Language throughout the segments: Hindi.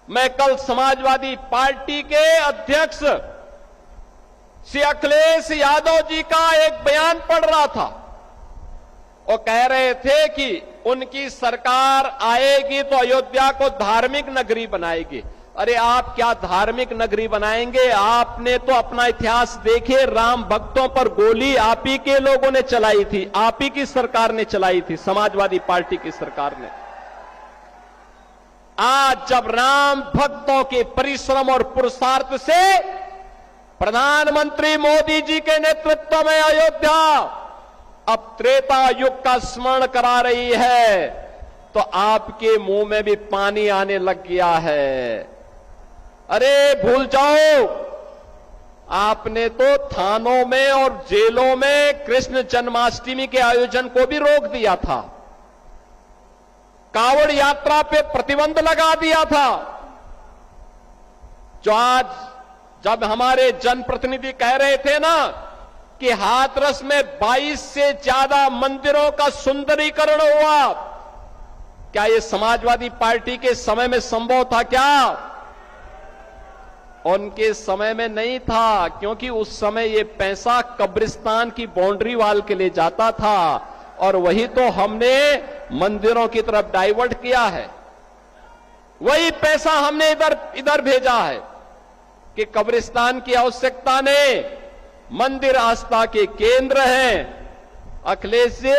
मैं कल समाजवादी पार्टी के अध्यक्ष श्री अखिलेश यादव जी का एक बयान पढ़ रहा था। वो कह रहे थे कि उनकी सरकार आएगी तो अयोध्या को धार्मिक नगरी बनाएगी। अरे आप क्या धार्मिक नगरी बनाएंगे? आपने तो अपना इतिहास देखे, राम भक्तों पर गोली आप ही के लोगों ने चलाई थी, आप ही की सरकार ने चलाई थी, समाजवादी पार्टी की सरकार ने। आज जब राम भक्तों के परिश्रम और पुरुषार्थ से प्रधानमंत्री मोदी जी के नेतृत्व में अयोध्या अब त्रेता युग का स्मरण करा रही है, तो आपके मुंह में भी पानी आने लग गया है। अरे भूल जाओ, आपने तो थानों में और जेलों में कृष्ण जन्माष्टमी के आयोजन को भी रोक दिया था, कांवड़ यात्रा पे प्रतिबंध लगा दिया था। जो आज जब हमारे जनप्रतिनिधि कह रहे थे ना कि हाथरस में 22 से ज्यादा मंदिरों का सुंदरीकरण हुआ, क्या यह समाजवादी पार्टी के समय में संभव था? क्या उनके समय में नहीं था, क्योंकि उस समय ये पैसा कब्रिस्तान की बाउंड्री वाल के लिए जाता था और वही तो हमने मंदिरों की तरफ डाइवर्ट किया है। वही पैसा हमने इधर भेजा है कि कब्रिस्तान की आवश्यकता नहीं, मंदिर आस्था के केंद्र हैं। अखिलेश जी,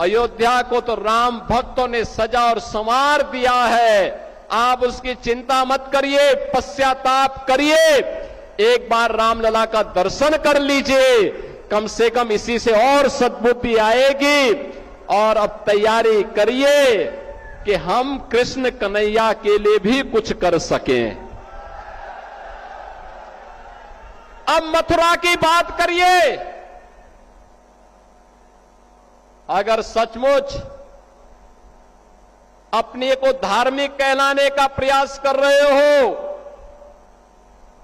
अयोध्या को तो राम भक्तों ने सजा और संवार दिया है, आप उसकी चिंता मत करिए, पश्चाताप करिए, एक बार रामलला का दर्शन कर लीजिए, कम से कम इसी से और सद्बुद्धि आएगी। और अब तैयारी करिए कि हम कृष्ण कन्हैया के लिए भी कुछ कर सकें। अब मथुरा की बात करिए। अगर सचमुच अपने को धार्मिक कहलाने का प्रयास कर रहे हो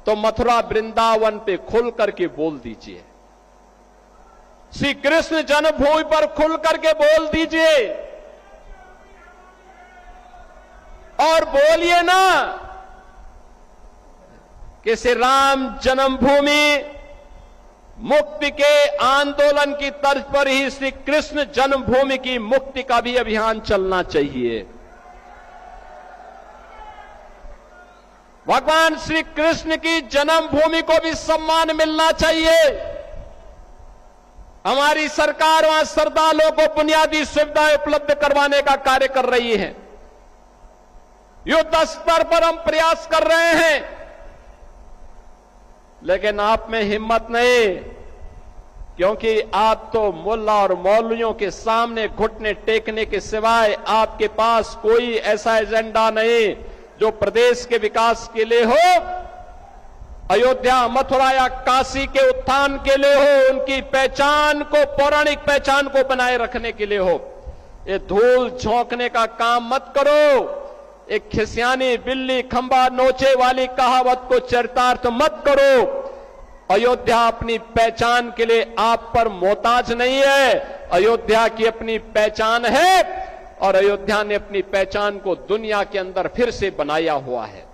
तो मथुरा वृंदावन पे खुल करके बोल दीजिए, श्री कृष्ण जन्मभूमि पर खुल करके बोल दीजिए और बोलिए ना कि श्री राम जन्मभूमि मुक्ति के आंदोलन की तर्ज पर ही श्री कृष्ण जन्मभूमि की मुक्ति का भी अभियान चलना चाहिए। भगवान श्री कृष्ण की जन्मभूमि को भी सम्मान मिलना चाहिए। हमारी सरकार वहां श्रद्धालुओं को बुनियादी सुविधाएं उपलब्ध करवाने का कार्य कर रही है। युद्ध स्तर पर हम प्रयास कर रहे हैं, लेकिन आप में हिम्मत नहीं, क्योंकि आप तो मुल्ला और मौलवियों के सामने घुटने टेकने के सिवाय आपके पास कोई ऐसा एजेंडा नहीं जो प्रदेश के विकास के लिए हो, अयोध्या, मथुरा या काशी के उत्थान के लिए हो, उनकी पहचान को, पौराणिक पहचान को बनाए रखने के लिए हो। ये धूल झोंकने का काम मत करो। एक खिसियानी बिल्ली खंबा नोचे वाली कहावत को चरितार्थ मत करो। अयोध्या अपनी पहचान के लिए आप पर मोहताज नहीं है, अयोध्या की अपनी पहचान है और अयोध्या ने अपनी पहचान को दुनिया के अंदर फिर से बनाया हुआ है।